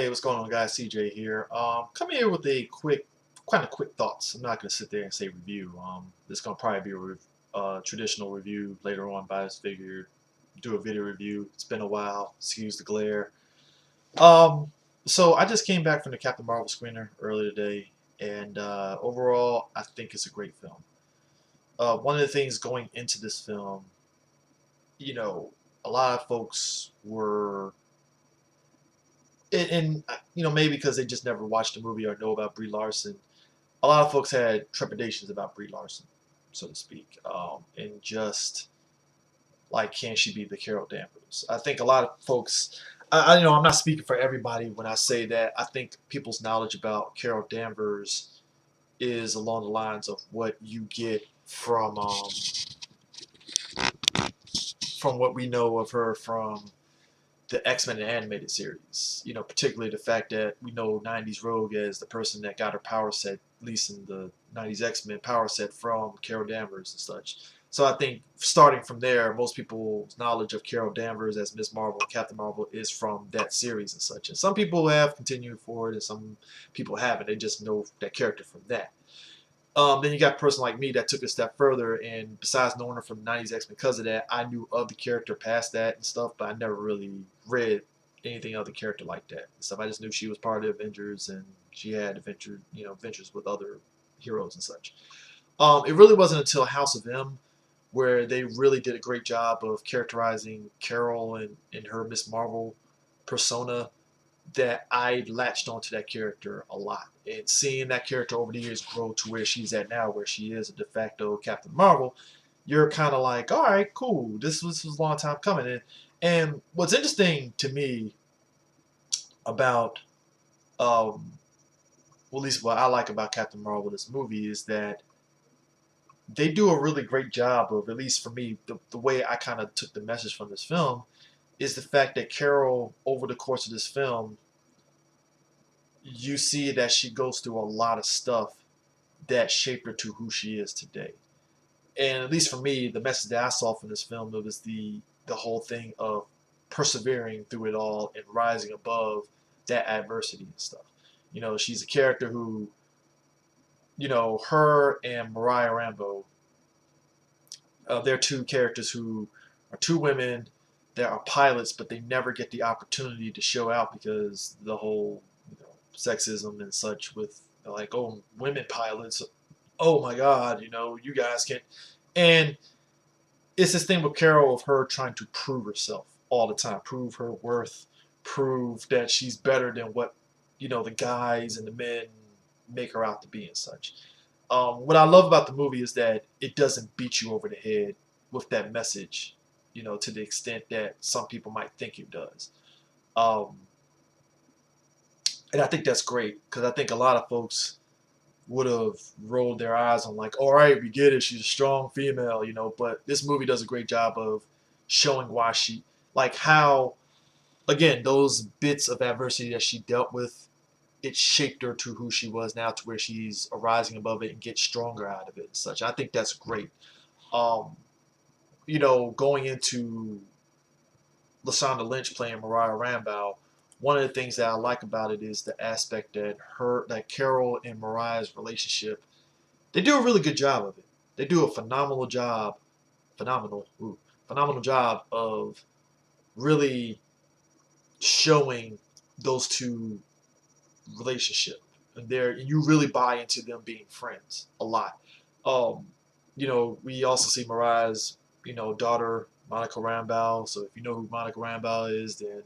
Hey, what's going on, guys? CJ here. Coming here with a kind of quick thoughts. I'm not gonna sit there and say review. This is gonna probably be a traditional review later on, but I just figured do a video review. It's been a while. Excuse the glare. Um, so I just came back from the Captain Marvel screener earlier today, and overall, I think it's a great film. One of the things going into this film, you know, a lot of folks were and maybe because they just never watched the movie or know about Brie Larson, a lot of folks had trepidations about Brie Larson, so to speak, and just like, can she be the Carol Danvers? I think a lot of folks, I'm not speaking for everybody when I say that. I think people's knowledge about Carol Danvers is along the lines of what you get from what we know of her from the X-Men animated series. Particularly the fact that we know 90s Rogue as the person that got her power set, at least in the 90s X-Men power set, from Carol Danvers and such. So I think starting from there, most people's knowledge of Carol Danvers as Miss Marvel and Captain Marvel is from that series and such. And some people have continued forward and some people haven't. They just know that character from that. Then you got a person like me that took a step further, and besides knowing her from 90s X-Men because of that, I knew of the character past that and stuff, but I never really read anything of the character like that and stuff. I just knew she was part of the Avengers and she had adventures with other heroes and such. It really wasn't until House of M where they really did a great job of characterizing Carol and her Miss Marvel persona that I latched onto that character a lot. And seeing that character over the years grow to where she's at now, where she is a de facto Captain Marvel, you're kind of like, all right, cool. This was a long time coming. And what's interesting to me about, well, at least what I like about Captain Marvel, this movie, is that they do a really great job of, at least for me, the way I kind of took the message from this film is the fact that Carol, over the course of this film, you see that she goes through a lot of stuff that shaped her to who she is today. And at least for me, the message that I saw from this film was the whole thing of persevering through it all and rising above that adversity and stuff. She's a character who, her and Mariah Rambeau, they're two characters who are two women that are pilots, but they never get the opportunity to show out because the whole sexism and such with, like, oh, women pilots, oh my god, you guys can't. And it's this thing with Carol of her trying to prove herself all the time, prove her worth, prove that she's better than what the guys and the men make her out to be and such. What I love about the movie is that it doesn't beat you over the head with that message, to the extent that some people might think it does. Um, and I think that's great because I think a lot of folks would have rolled their eyes on, like, all right, we get it, she's a strong female, but this movie does a great job of showing why she, like, how, again, those bits of adversity that she dealt with, it shaped her to who she was now, to where she's arising above it and gets stronger out of it and such. I think that's great. Um, Going into Lashonda Lynch playing Mariah Rambeau, one of the things that I like about it is the aspect that Carol and Mariah's relationship, they do a really good job of it. They do a phenomenal job of really showing those two relationship. And you really buy into them being friends a lot. Um, we also see Mariah's, daughter, Monica Rambeau. So if you know who Monica Rambeau is, then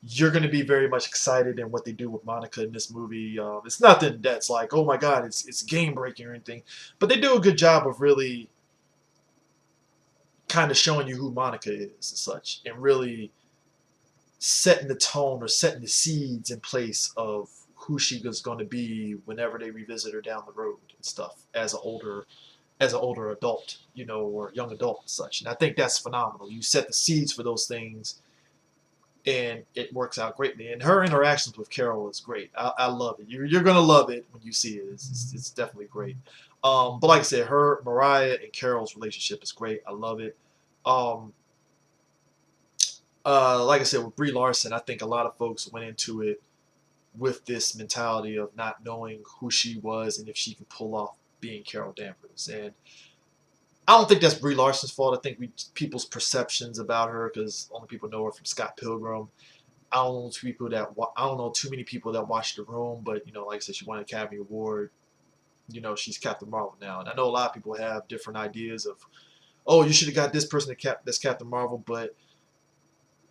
you're going to be very much excited in what they do with Monica in this movie. It's nothing that's like, oh my god, it's game breaking or anything, but they do a good job of really kind of showing you who Monica is and such, and really setting the tone or setting the seeds in place of who she was going to be whenever they revisit her down the road and stuff as an older adult, or young adult and such. And I think that's phenomenal. You set the seeds for those things and it works out greatly. And her interactions with Carol is great. I love it. You're gonna love it when you see it. It's definitely great. But like I said, Mariah and Carol's relationship is great. I love it. Um, Like I said, with Brie Larson, I think a lot of folks went into it with this mentality of not knowing who she was and if she could pull off being Carol Danvers. And I don't think that's Brie Larson's fault. I think people's perceptions about her, because only people know her from Scott Pilgrim. I don't know too many people that watched The Room, but like I said, she won an Academy Award. She's Captain Marvel now, and I know a lot of people have different ideas of, oh, you should have got this person that's Captain Marvel, but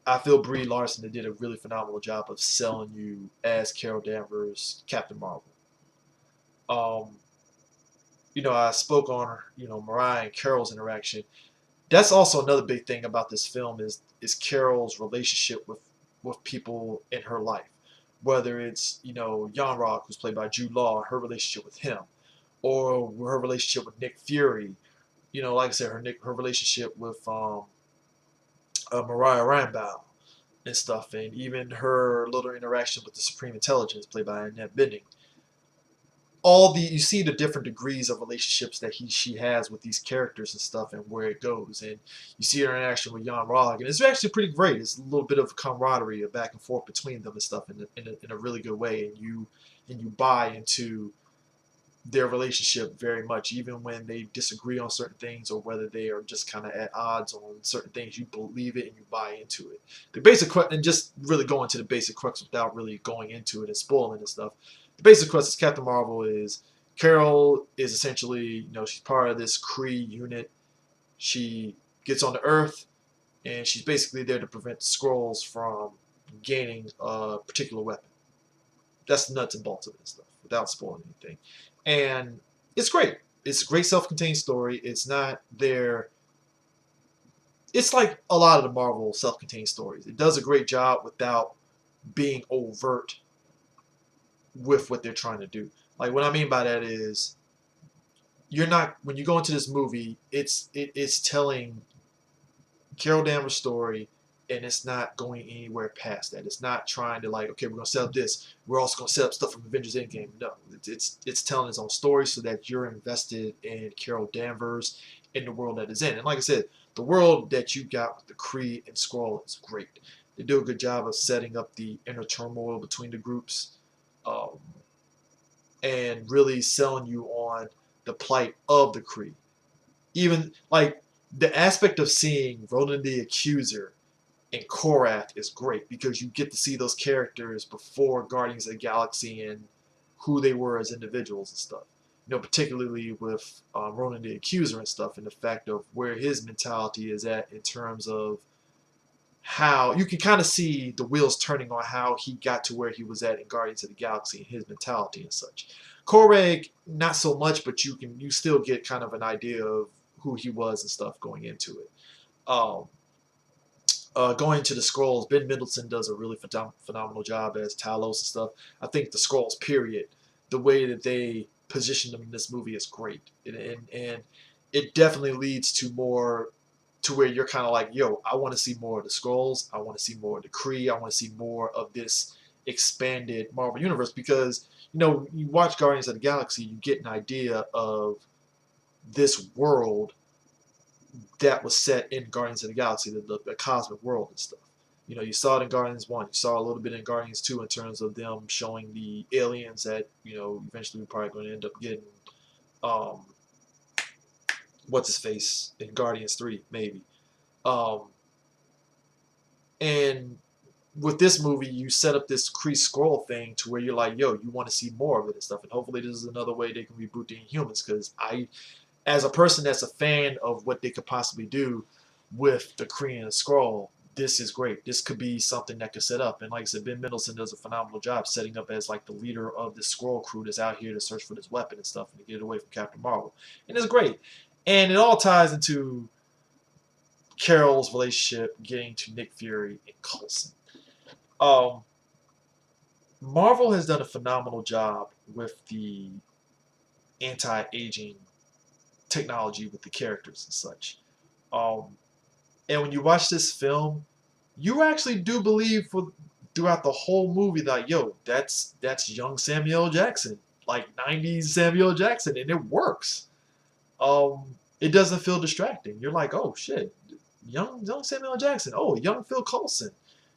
I feel Brie Larson did a really phenomenal job of selling you as Carol Danvers, Captain Marvel. Um, I spoke on Mariah and Carol's interaction. That's also another big thing about this film is Carol's relationship with people in her life, whether it's Jan Rock, who's played by Jude Law, her relationship with him, or her relationship with Nick Fury. Like I said, her relationship with Mariah Rambeau and stuff, and even her little interaction with the Supreme Intelligence, played by Annette Bening. You see the different degrees of relationships that she has with these characters and stuff, and where it goes, and you see her interaction with Jan Rog, and it's actually pretty great. It's a little bit of camaraderie, a back and forth between them and stuff, in a really good way, and you buy into their relationship very much, even when they disagree on certain things or whether they are just kind of at odds on certain things. You believe it and you buy into it. The basic and just really go into the basic crux without really going into it and spoiling and stuff. The basic crux is Captain Marvel is Carol is essentially, she's part of this Kree unit. She gets on the Earth and she's basically there to prevent the Skrulls from gaining a particular weapon. That's the nuts and bolts of it and stuff, without spoiling anything. And it's great. It's a great self-contained story. It's not there. It's like a lot of the Marvel self-contained stories. It does a great job without being overt with what they're trying to do. Like, what I mean by that is, when you go into this movie, it's telling Carol Danvers' story, and it's not going anywhere past that. It's not trying to okay, we're gonna set up this. We're also gonna set up stuff from Avengers Endgame. No, it's telling its own story so that you're invested in Carol Danvers, in the world that is in. And like I said, the world that you got with the Kree and Skrull is great. They do a good job of setting up the inner turmoil between the groups, um, and really selling you on the plight of the Kree. Even the aspect of seeing Ronan the Accuser and Korath is great because you get to see those characters before Guardians of the Galaxy and who they were as individuals and stuff. Particularly with Ronan the Accuser and stuff, and the fact of where his mentality is at in terms of how you can kind of see the wheels turning on how he got to where he was at in Guardians of the Galaxy and his mentality and such. Korag, not so much, but you still get kind of an idea of who he was and stuff going into it. Going to the Skrulls, Ben Mendelsohn does a really phenomenal job as Talos and stuff. I think the Skrulls, period, the way that they position them in this movie is great, and it definitely leads to more, to where you're kind of like, yo, I want to see more of the Skrulls, I want to see more of the Kree, I want to see more of this expanded Marvel universe, because you watch Guardians of the Galaxy, you get an idea of this world that was set in Guardians of the Galaxy, the cosmic world and stuff. You saw it in Guardians 1. You saw a little bit in Guardians 2 in terms of them showing the aliens that, eventually we're probably going to end up getting, what's-his-face in Guardians 3, maybe. And with this movie, you set up this Kree Skrull thing to where you're like, yo, you want to see more of it and stuff. And hopefully this is another way they can reboot the Inhumans, because as a person that's a fan of what they could possibly do with the Kree and the Skrull, this is great. This could be something that could set up. And like I said, Ben Mendelsohn does a phenomenal job setting up as the leader of the Skrull crew that's out here to search for this weapon and stuff and to get it away from Captain Marvel. And it's great. And it all ties into Carol's relationship getting to Nick Fury and Coulson. Marvel has done a phenomenal job with the anti-aging technology with the characters and such. And when you watch this film, you actually do believe throughout the whole movie that, yo, that's young Samuel Jackson, 90s Samuel Jackson, and it works. It doesn't feel distracting. You're like, oh shit, young Samuel L. Jackson. Oh, young Phil Coulson.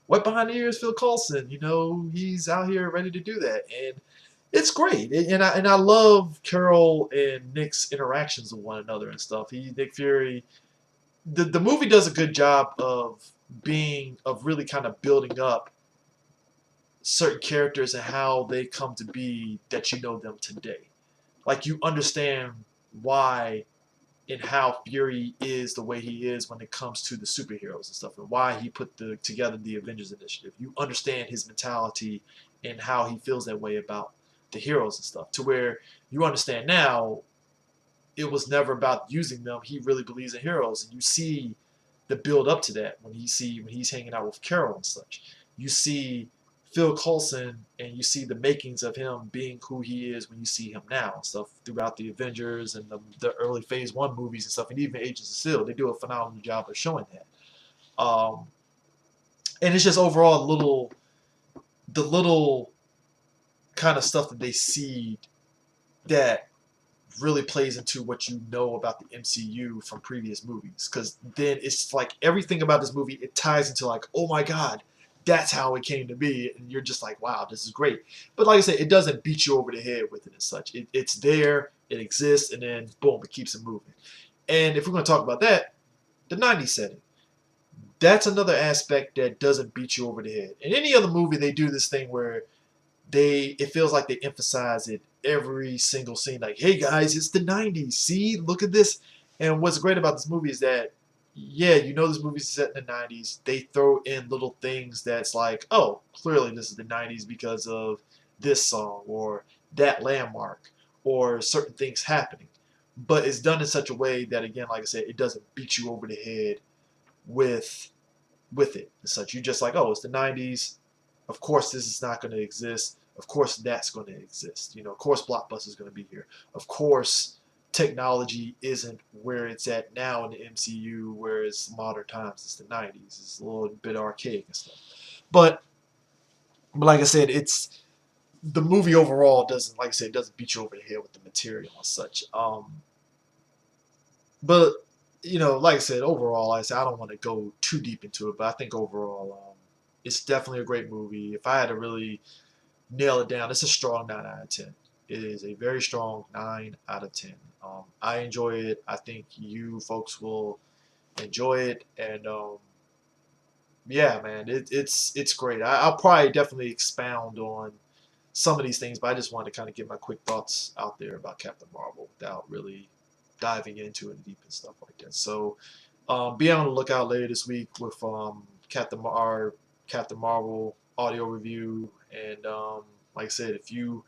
Wet behind the ears, Phil Coulson. You know, he's out here ready to do that, and it's great. And I love Carol and Nick's interactions with one another and stuff. Nick Fury. The movie does a good job of really kind of building up certain characters and how they come to be that you know them today. Like you understand why and how Fury is the way he is when it comes to the superheroes and stuff, and why he put together the Avengers Initiative. You understand his mentality and how he feels that way about the heroes and stuff, to where you understand now it was never about using them. He really believes in heroes, and you see the build up to that when he's hanging out with Carol and such. You see Phil Coulson, and you see the makings of him being who he is when you see him now and stuff throughout the Avengers and the early Phase 1 movies and stuff, and even Agents of S.H.I.E.L.D. They do a phenomenal job of showing that. And it's just overall the little kind of stuff that they see that really plays into what you know about the MCU from previous movies. Because then it's like everything about this movie, it ties into like, oh my god, that's how it came to be. And you're just like, wow, this is great. But like I said, it doesn't beat you over the head with it and such. It's there, it exists, and then boom, it keeps it moving. And if we're going to talk about that, the 90s setting. That's another aspect that doesn't beat you over the head. In any other movie, they do this thing where it feels like they emphasize it every single scene. Like, hey guys, it's the 90s. See, look at this. And what's great about this movie is that, yeah, you know this movie's set in the 90s. They throw in little things that's like, oh, clearly this is the 90s because of this song or that landmark or certain things happening. But it's done in such a way that, again, like I said, it doesn't beat you over the head with it and such. You're just like, oh, it's the 90s. Of course, this is not going to exist. Of course, that's going to exist. You know, of course, Blockbuster is going to be here. Of course, technology isn't where it's at now in the MCU, where it's modern times. It's the 90s. It's a little bit archaic and stuff. But like I said, it's the movie overall doesn't, like I said, it doesn't beat you over the head with the material and such. But you know, like I said, overall, like I said, I don't want to go too deep into it, but I think overall, it's definitely a great movie. If I had to really nail it down, it's a strong 9 out of 10. It is a very strong 9 out of 10. I enjoy it. I think you folks will enjoy it, and yeah, man, it's great. I'll probably definitely expound on some of these things, but I just wanted to kind of get my quick thoughts out there about Captain Marvel without really diving into it deep and stuff like that. So be on the lookout later this week with Captain Marvel audio review. And like I said, if you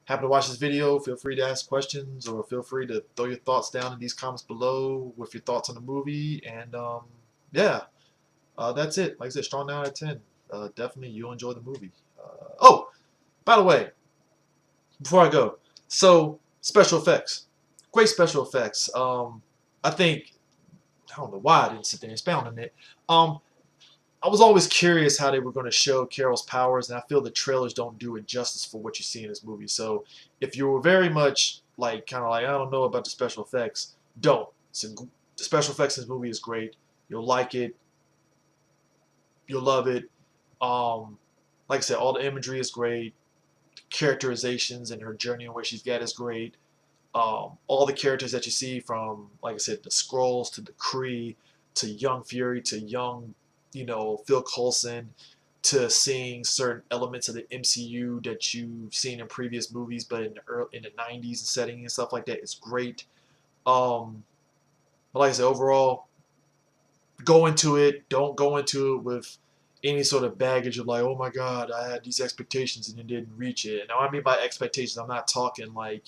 happen to watch this video, feel free to ask questions or feel free to throw your thoughts down in these comments below with your thoughts on the movie. And yeah, that's it. Like I said, strong 9 out of 10. Definitely you'll enjoy the movie. Oh, by the way, before I go, so special effects. Great special effects. I think, I don't know why I didn't sit there and expound on it. I was always curious how they were going to show Carol's powers, and I feel the trailers don't do it justice for what you see in this movie. So if you were very much like, kind of like, I don't know about the special effects, don't. The special effects in this movie is great. You'll like it. You'll love it. Like I said, all the imagery is great. The characterizations and her journey and where she's at is great. All the characters that you see from, like I said, the Skrulls to the Kree to young Fury to young, you know, Phil Coulson, to seeing certain elements of the MCU that you've seen in previous movies, but in the 90s setting and stuff like that, it's great. But like I said, overall, go into it. Don't go into it with any sort of baggage of like, oh my god, I had these expectations and it didn't reach it. Now, I mean by expectations, I'm not talking like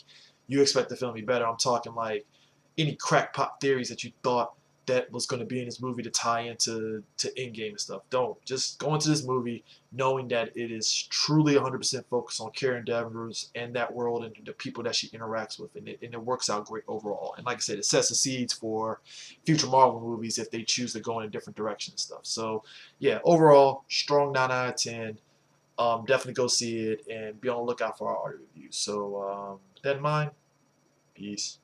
you expect the film to be better. I'm talking like any crackpot theories that you thought that was going to be in this movie to tie into Endgame and stuff. Don't. Just go into this movie knowing that it is truly 100% focused on Karen Danvers and that world and the people that she interacts with, and it works out great overall. And like I said, it sets the seeds for future Marvel movies if they choose to go in a different direction and stuff. So yeah, overall, strong 9 out of 10. Definitely go see it and be on the lookout for our audio reviews. So with that in mind, peace.